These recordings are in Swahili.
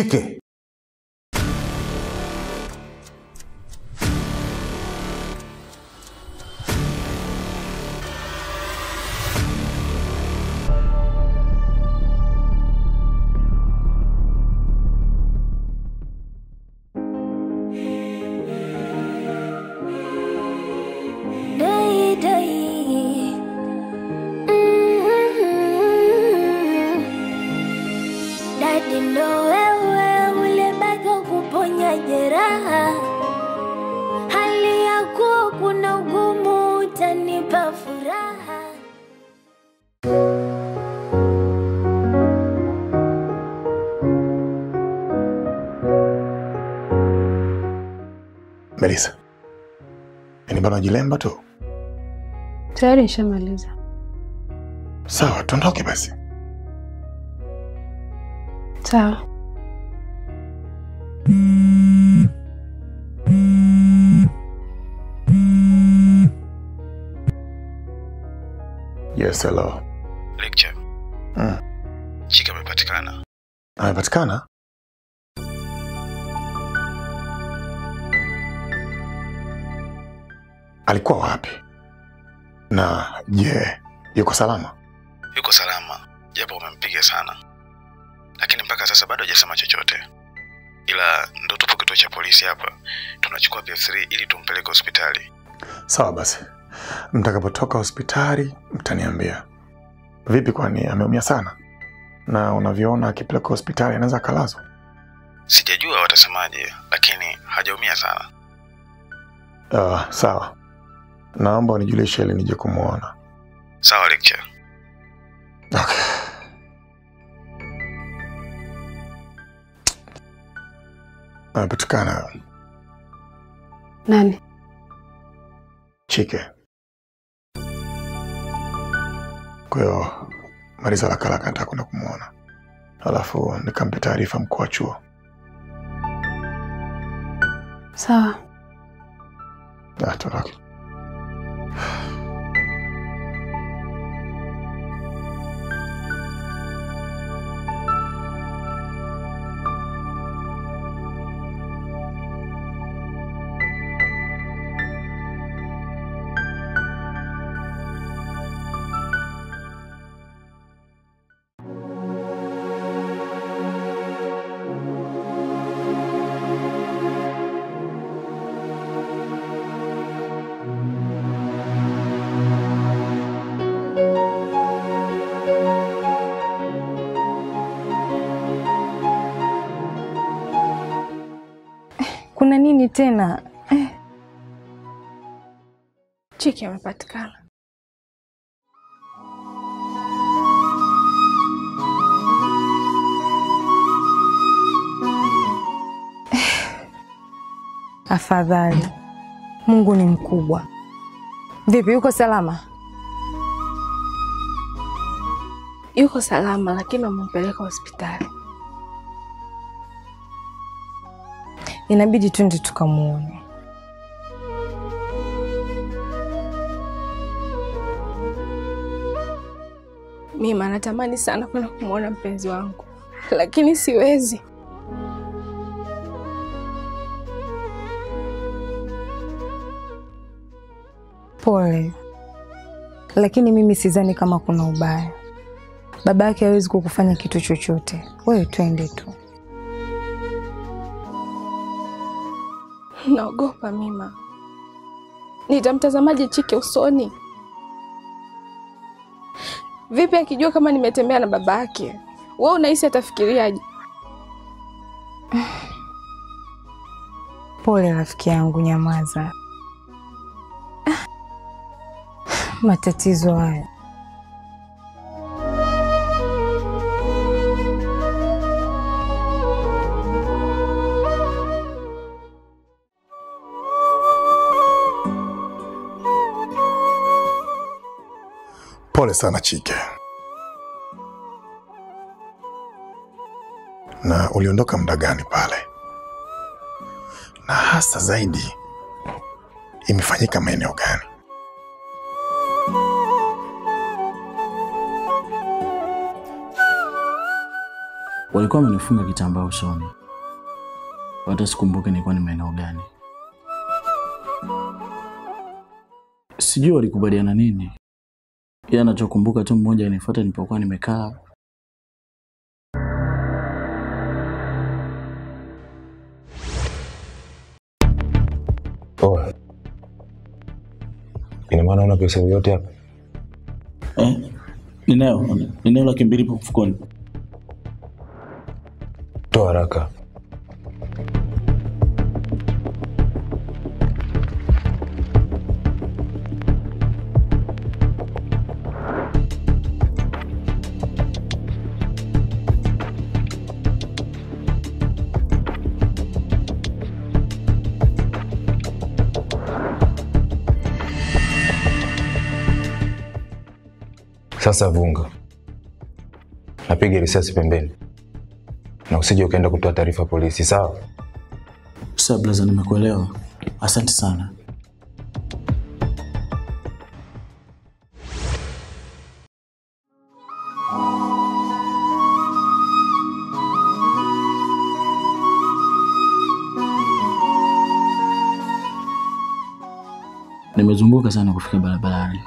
Chike. Melissa. Ni bado unajilemba tu? Tayari nishamaliza. Sawa, tuondoke basi. Sawa. Yes, hello. Lecture. Chike amepatikana. Amepatikana? Alikuwa wapi? Na je, yuko salama? Yuko salama, japo umempiga sana. Lakini mpaka sasa bado hajasema chochote. Ila ndo tupo kituo cha polisi hapa. Tunachukua PF3 ili tumpeleke hospitali. Sawa basi. Mtakapotoka hospitali mtaniambia. Vipi, kwani ameumia sana? Na unavyoona akipeleka hospitali anaweza kalazwa? Sijajua watasemaje, lakini hajaumia sana. Sawa. Naomba unijulishe ili nije kumuona. Sawa, Lecture. Okay. Amepatikana. Nani? Chike. Kwa hiyo Marisa lakalaka nataka kwenda kumuona. Alafu nikampe taarifa mkuu wa chuo. Sawa. Tuondoke. Kuna nini tena? Chike amepatikana. Afadhali. Mungu ni mkubwa. Vipi, yuko salama? Yuko salama, lakini wamempeleka hospitali. Inabidi twende tukamuone. Mimi natamani sana kwenda kumuona mpenzi wangu, lakini siwezi. Pole. Lakini mimi sidhani kama kuna ubaya. Baba yake hawezi kukufanya kitu chochote. Wewe twende tu. Naogopa Mima. Nitamtazamaje Chike usoni? Vipi akijua kama nimetembea na baba yake? Wewe unahisi atafikiriaje? Pole rafiki yangu, nyamaza. Matatizo haya. Pole sana Chike. Na uliondoka muda gani pale? Na hasa zaidi imefanyika maeneo gani? Walikuwa wamenifunga kitambaa usoni. Hata sikumbuke nilikuwa ni maeneo gani. Sijui walikubaliana nini. Ila ninachokumbuka tu mmoja anifuata nilipokuwa nimekaa. Oh. Ina maana una pesa yote hapa? Ninayo 200 mfukoni. Toa haraka. Sasa vunga. Napiga risasi pembeni. Na usije ukaenda kutoa taarifa polisi, sawa? Sawa blaza, nimekuelewa. Asante sana. Nimezunguka sana kufika barabarani.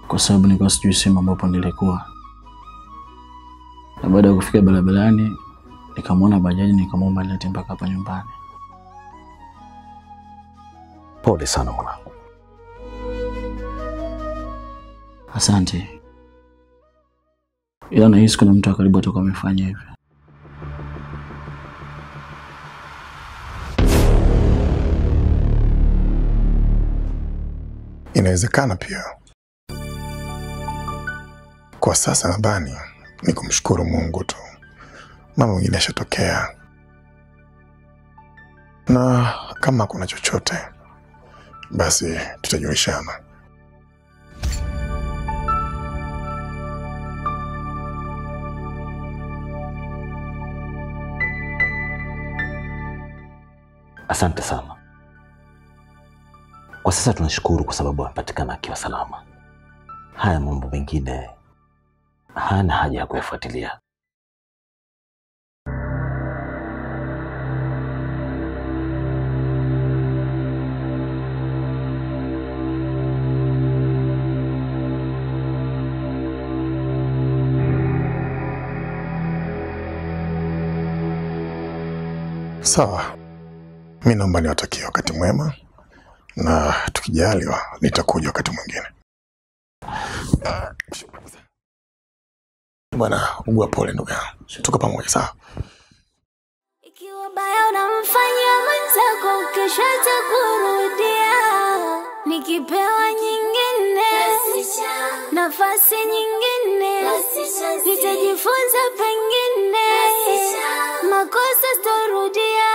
Kwa sababu nilikuwa sijui sehemu ambapo nilikuwa. Na baada ya kufika barabarani, nikamwona bajaji, nikamwomba nilete mpaka hapa nyumbani. Pole sana mwanangu. Asante. Ila nahisi kuna mtu karibu atakuwa amefanya hivi. Inawezekana pia. Kwa sasa nadhani ni kumshukuru Mungu tu. Mambo mengine yashatokea. Na kama kuna chochote, basi tutajulishana. Asante sana. Kwa sasa tunashukuru kwa sababu amepatikana akiwa salama. Haya mambo mengine hana haja ya kuyafuatilia. Sawa. Mimi naomba niwatakie wakati mwema. Na tukijaliwa nitakuja wakati mwingine. Bwana, ugua pole ndugu yangu. Tuko pamoja, sawa? Ikiwa baya unamfanyia mwenzako, kesho atakurudia. Nikipewa nyingine, nafasi nyingine, nitajifunza pengine, makosa sitorudia.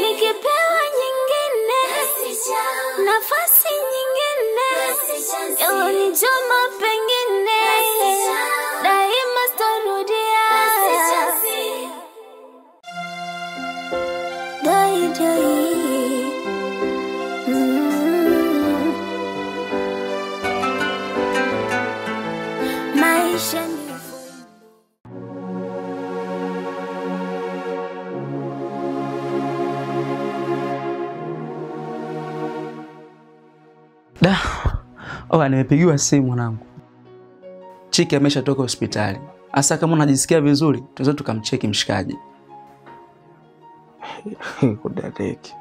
Nikipewa nyingine, nafasi nyingine, ewe nichoma pengine, daima sitorudia. Dai dai. Maisha ni Da. Nimepigiwa simu mwanangu. Chiki ameshatoka hospitali. Asa kama unajisikia vizuri, tunaweza tukamcheki mshikaji. Kudadeki.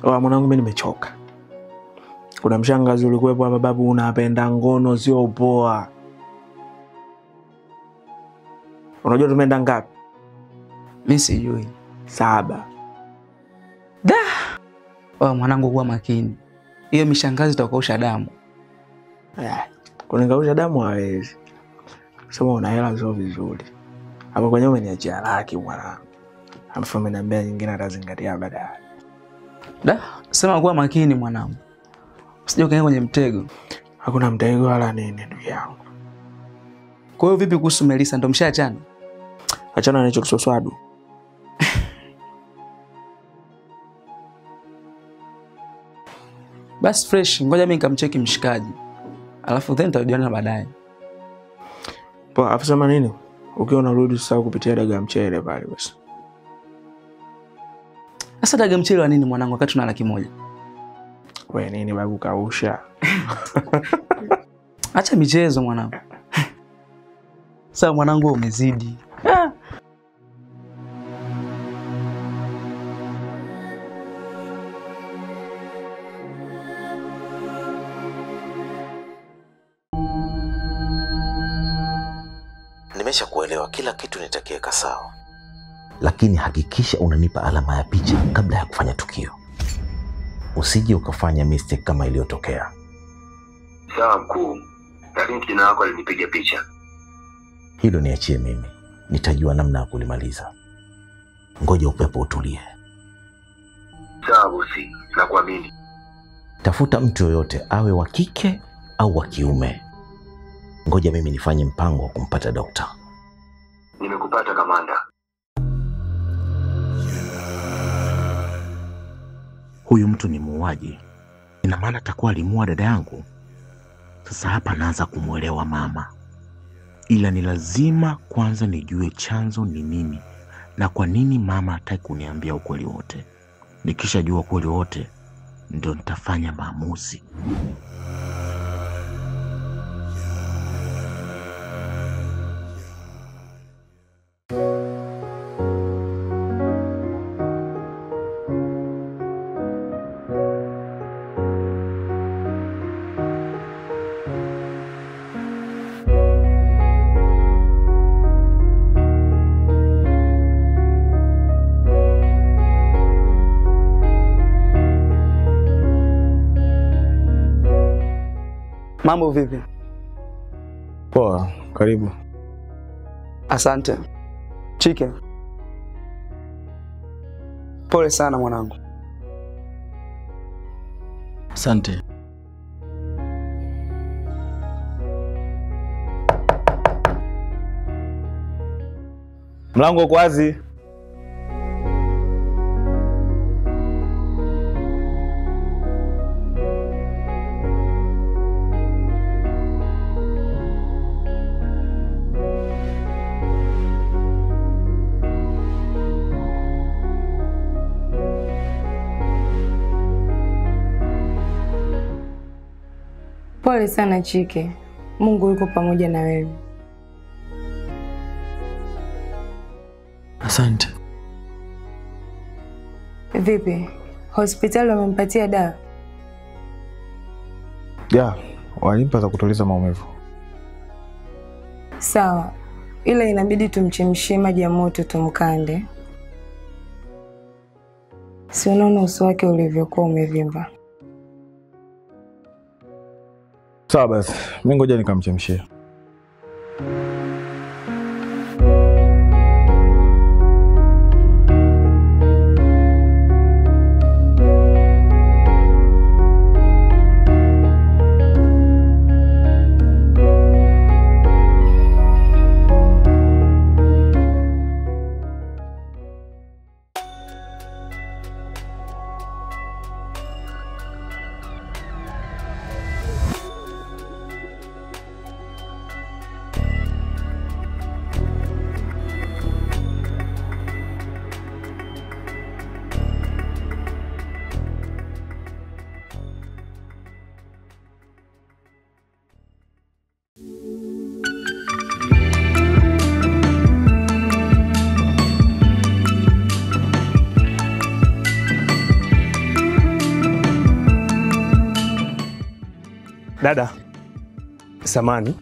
Mwanangu mimi nimechoka. Kuna mshangazi ulikuwepo hapa, babu unapenda ngono sio poa. Unajua tumeenda ngapi? Mimi sijui. 7. Da. Mwanangu kuwa makini. Hiyo mishangazi itakuosha damu. Kunikausha damu hawezi. Sema una hela sio vizuri. Hapo kwenye umeniachia laki mwanangu. Alafu ameniambia nyingine atazingatia baadaye. Da, sema kuwa makini mwanangu. Usije ukaingia kwenye mtego. Hakuna mtego wala nini ndugu yangu. Kwa hiyo vipi kuhusu Melissa, ndo mshaachana? Achana na hicho kisoswadu. Bas fresh, ngoja mimi nikamcheki mshikaji. Alafu then tutajuana baadaye. Poa, afisa nini? Ukiwa unarudi sasa kupitia dagaa mchele pale basi. Sasa dagaa mchele wa nini mwanangu wakati tuna 100,000? Wewe nini babu kausha? Acha michezo mwanangu. Sasa mwanangu umezidi. Nimesha kuelewa, kila kitu nitakiweka sawa, lakini hakikisha unanipa alama ya picha kabla ya kufanya tukio. Usije ukafanya mistake kama iliyotokea. Sawa mkuu, lakini kijana wako alinipiga picha. Hilo niachie mimi, nitajua namna ya kulimaliza. Ngoja upepo utulie. Sawa bosi, nakuamini. Tafuta mtu yoyote, awe wa kike au wa kiume. Ngoja mimi nifanye mpango wa kumpata dokta. Nimekupata kamanda. Huyu mtu ni muuaji. Ina maana atakuwa alimuua dada yangu. Sasa hapa naanza kumuelewa mama. Ila ni lazima kwanza nijue chanzo ni nini na kwa nini mama hataki kuniambia ukweli wote. Nikishajua ukweli wote ndio nitafanya maamuzi. Mambo vipi? Poa, karibu. Asante. Chike. Pole sana mwanangu. Asante. Mlango uko wazi. Pole sana Chike. Mungu yuko pamoja na wewe. Asante. Vipi? Hospitali wamempatia dawa? Ya, walimpa za kutuliza maumivu. Sawa. Ila inabidi tumchemshie maji ya moto tumkande. Si unaona uso wake ulivyokuwa umevimba. Sawa basi, mimi ngoja nikamchemshie. Dada, samani.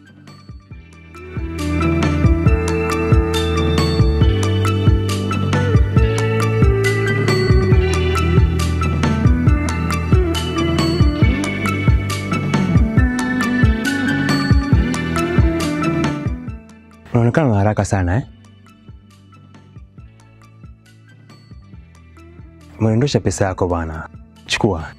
Unaonekana na haraka sana Umeondosha pesa yako bwana. Chukua.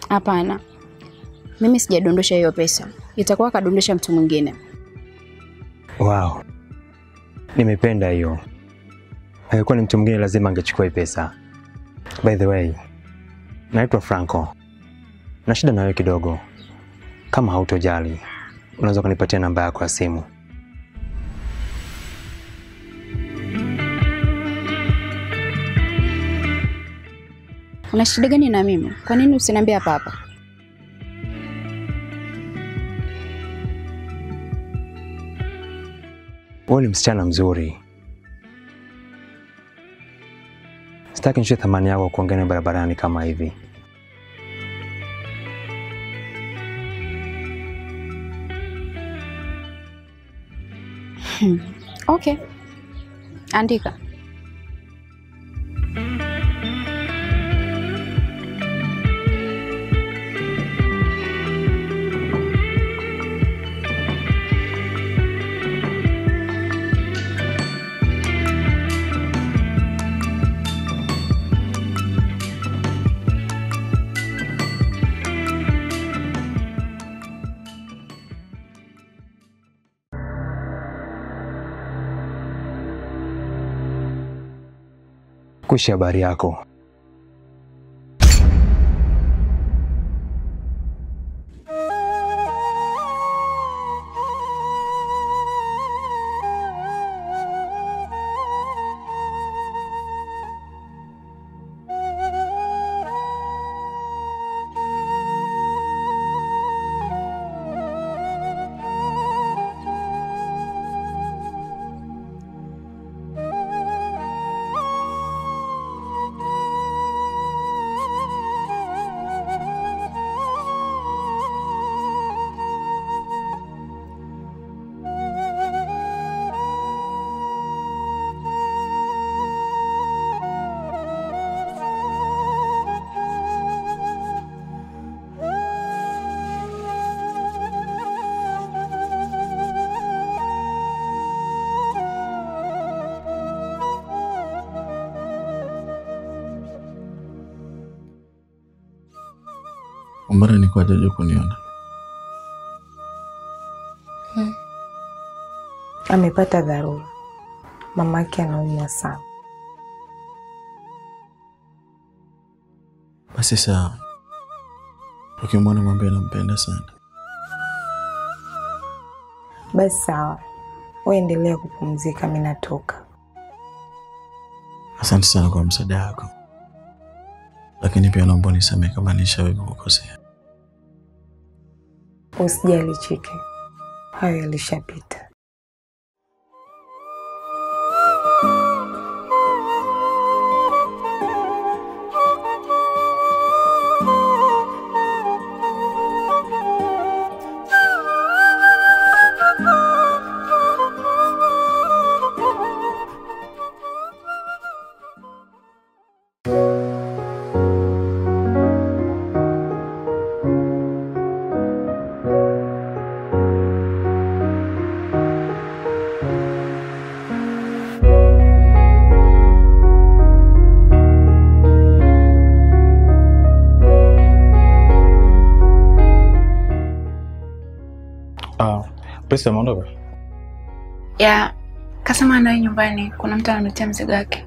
Hapana. Mimi sijadondosha hiyo pesa. Itakuwa kadondosha mtu mwingine. Wow. Nimependa hiyo. Haikuwa ni mtu mwingine lazima angechukua hii pesa. By the way, naitwa Franco. na shida na wewe kidogo. Kama hautojali, unaweza kunipatia namba yako ya simu? Una shida gani na mimi? Kwa nini usiniambie hapa hapa? Wewe ni msichana mzuri. Sitaki nishie thamani yako kuongea barabarani kama hivi. Okay. Andika. Kuishi habari yako. Mbona niko hajaje kuniona? Amepata dharura. Mamake anaumwa sana. Basi sawa. Ukimwona mwambie nampenda sana. Basi sawa. Wewe endelea kupumzika, mimi natoka. Asante sana kwa msaada wako. Lakini pia naomba unisamehe kama nishawahi kukukosea. Usijali Chike. Hayo yalishapita. Pesa mondoka? Ya, kasema anaye nyumbani, kuna mtu ananitia mzigo wake.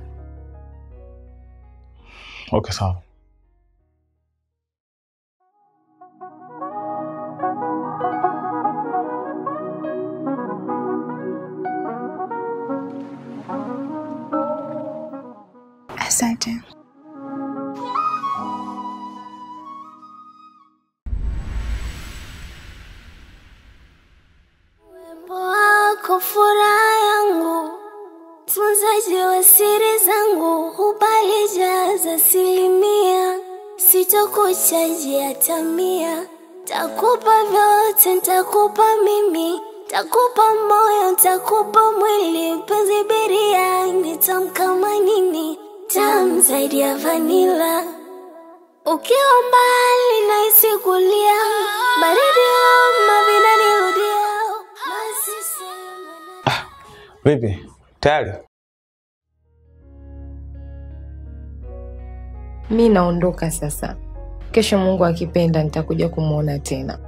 Okay, sawa. Asante. Furaha yangu, tunzaji wa siri zangu, hubalijaza 100%, sitokuchaji hata 100. Takupa vyote, nitakupa mimi, takupa moyo, nitakupa mwili, penzi biriani tamu kama nini, tamu zaidi ya vanilla. Ukiwa mbali nahisi kulia, baridi homa vinanirudia. Vipi? Tayari? Mimi naondoka sasa. Kesho Mungu akipenda nitakuja kumuona tena.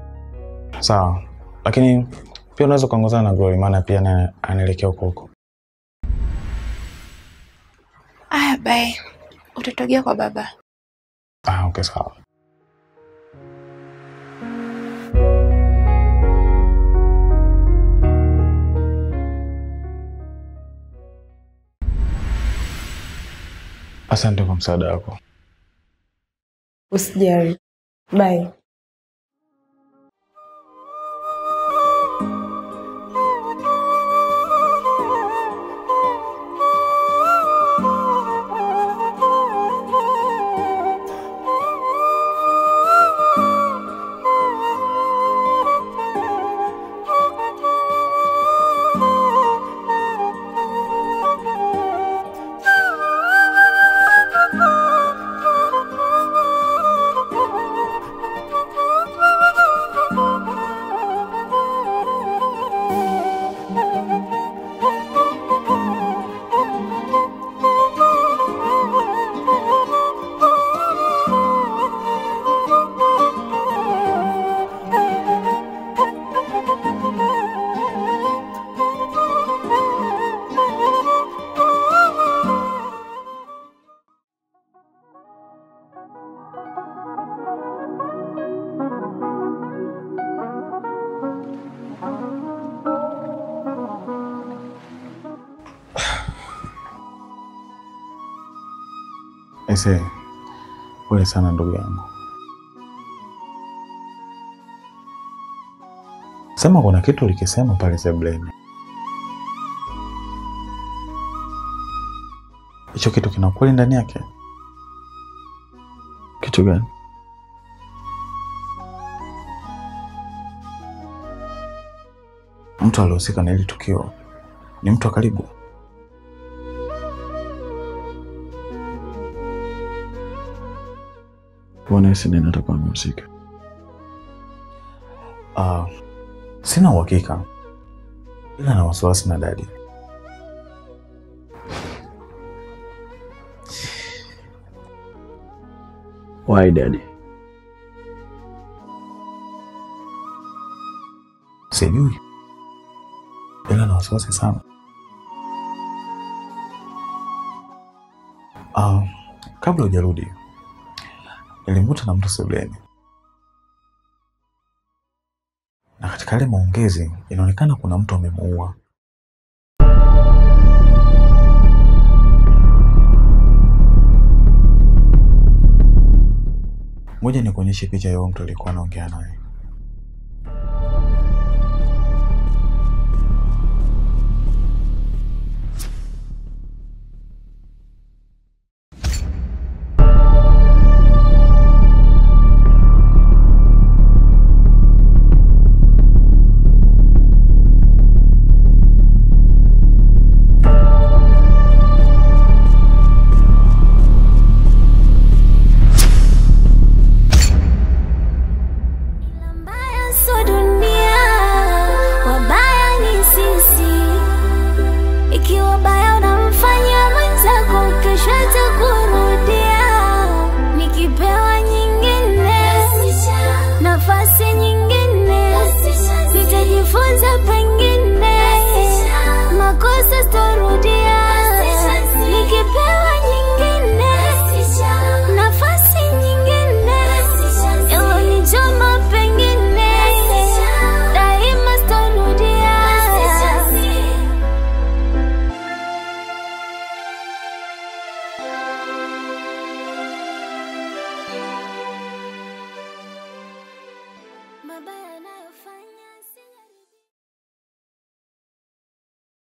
Sawa. Lakini pia unaweza kuongozana na Glory, maana pia anaelekea huko. Aya, bye. Utatogea kwa baba. Okay, sawa. Asante kwa msaada wako. Usijali. Bye. Ese, pole sana ndugu yangu. Sema kuna kitu ulikisema pale sebuleni. Hicho kitu kina kweli ndani yake? Kitu gani? Mtu aliyehusika na hili tukio ni mtu wa karibu? Unahisi nini atakuwa amehusika? Sina uhakika, ila na wasiwasi na dadi. Why daddy? Sijui, ila na wasiwasi sana. Kabla hujarudi nilimkuta na mtu sebuleni, na katika ile maongezi inaonekana kuna mtu amemuua. Ngoja nikuonyeshe picha ya mtu alikuwa anaongea naye.